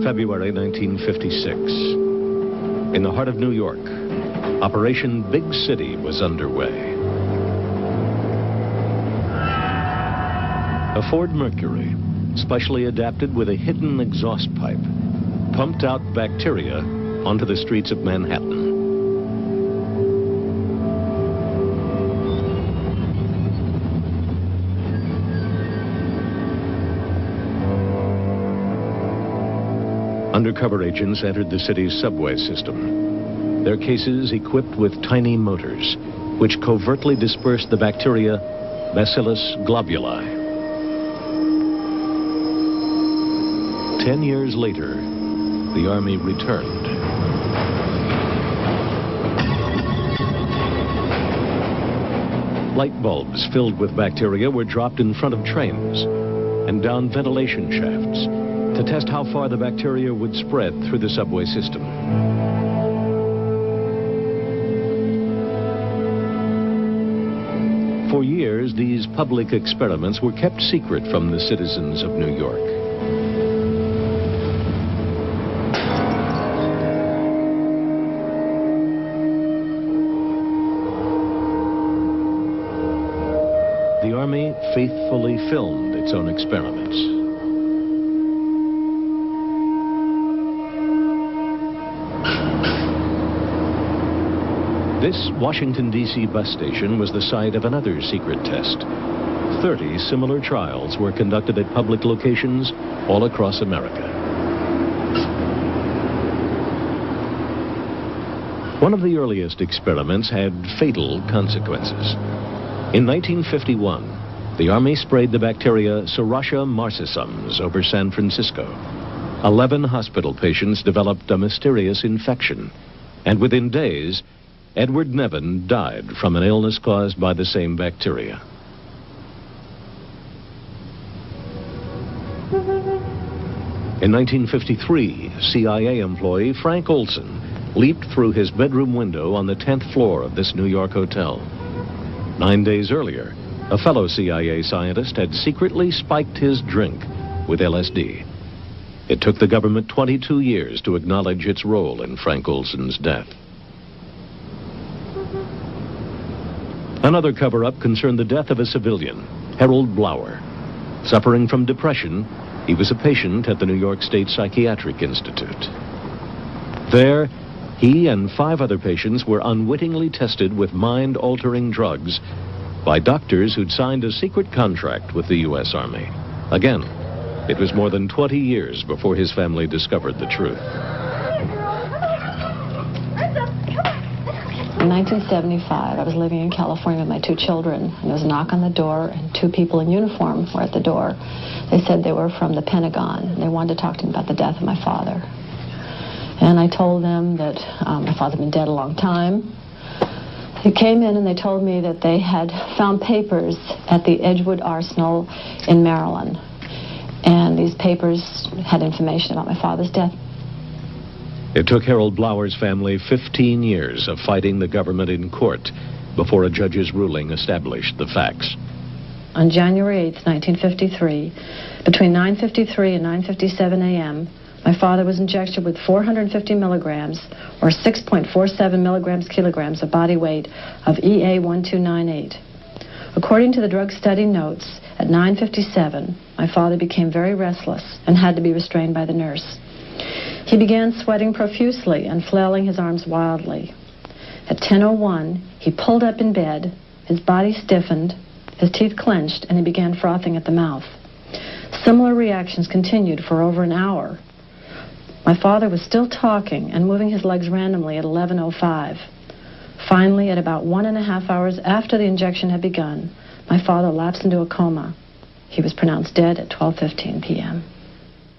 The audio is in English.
February 1956. In the heart of New York, Operation Big City was underway. A Ford Mercury, specially adapted with a hidden exhaust pipe, pumped out bacteria onto the streets of Manhattan. Undercover agents entered the city's subway system, their cases equipped with tiny motors, which covertly dispersed the bacteria Bacillus globuli. 10 years later, the Army returned. Light bulbs filled with bacteria were dropped in front of trains and down ventilation shafts to test how far the bacteria would spread through the subway system. For years, these public experiments were kept secret from the citizens of New York. The Army faithfully filmed its own experiments. This Washington, D.C. bus station was the site of another secret test. 30 similar trials were conducted at public locations all across America. One of the earliest experiments had fatal consequences. In 1951, the Army sprayed the bacteria Serratia marcescens over San Francisco. 11 hospital patients developed a mysterious infection, and within days, Edward Nevin died from an illness caused by the same bacteria. In 1953, CIA employee Frank Olson leaped through his bedroom window on the 10th floor of this New York hotel. 9 days earlier, a fellow CIA scientist had secretly spiked his drink with LSD. It took the government 22 years to acknowledge its role in Frank Olson's death. Another cover-up concerned the death of a civilian, Harold Blauer. Suffering from depression, he was a patient at the New York State Psychiatric Institute. There, he and 5 other patients were unwittingly tested with mind-altering drugs by doctors who'd signed a secret contract with the U.S. Army. Again, it was more than 20 years before his family discovered the truth. In 1975, I was living in California with my 2 children, and there was a knock on the door, and 2 people in uniform were at the door. They said they were from the Pentagon, and they wanted to talk to me about the death of my father. And I told them that my father had been dead a long time. They came in and they told me that they had found papers at the Edgewood Arsenal in Maryland, and these papers had information about my father's death. It took Harold Blauer's family 15 years of fighting the government in court before a judge's ruling established the facts. On January 8, 1953, between 9:53 and 9:57 a.m., my father was injected with 450 milligrams, or 6.47 milligrams kilograms of body weight of EA-1298. According to the drug study notes, at 9:57, my father became very restless and had to be restrained by the nurse. He began sweating profusely and flailing his arms wildly. At 10:01, he pulled up in bed, his body stiffened, his teeth clenched, and he began frothing at the mouth. Similar reactions continued for over an hour. My father was still talking and moving his legs randomly at 11:05. Finally, at about 1.5 hours after the injection had begun, my father lapsed into a coma. He was pronounced dead at 12:15 p.m.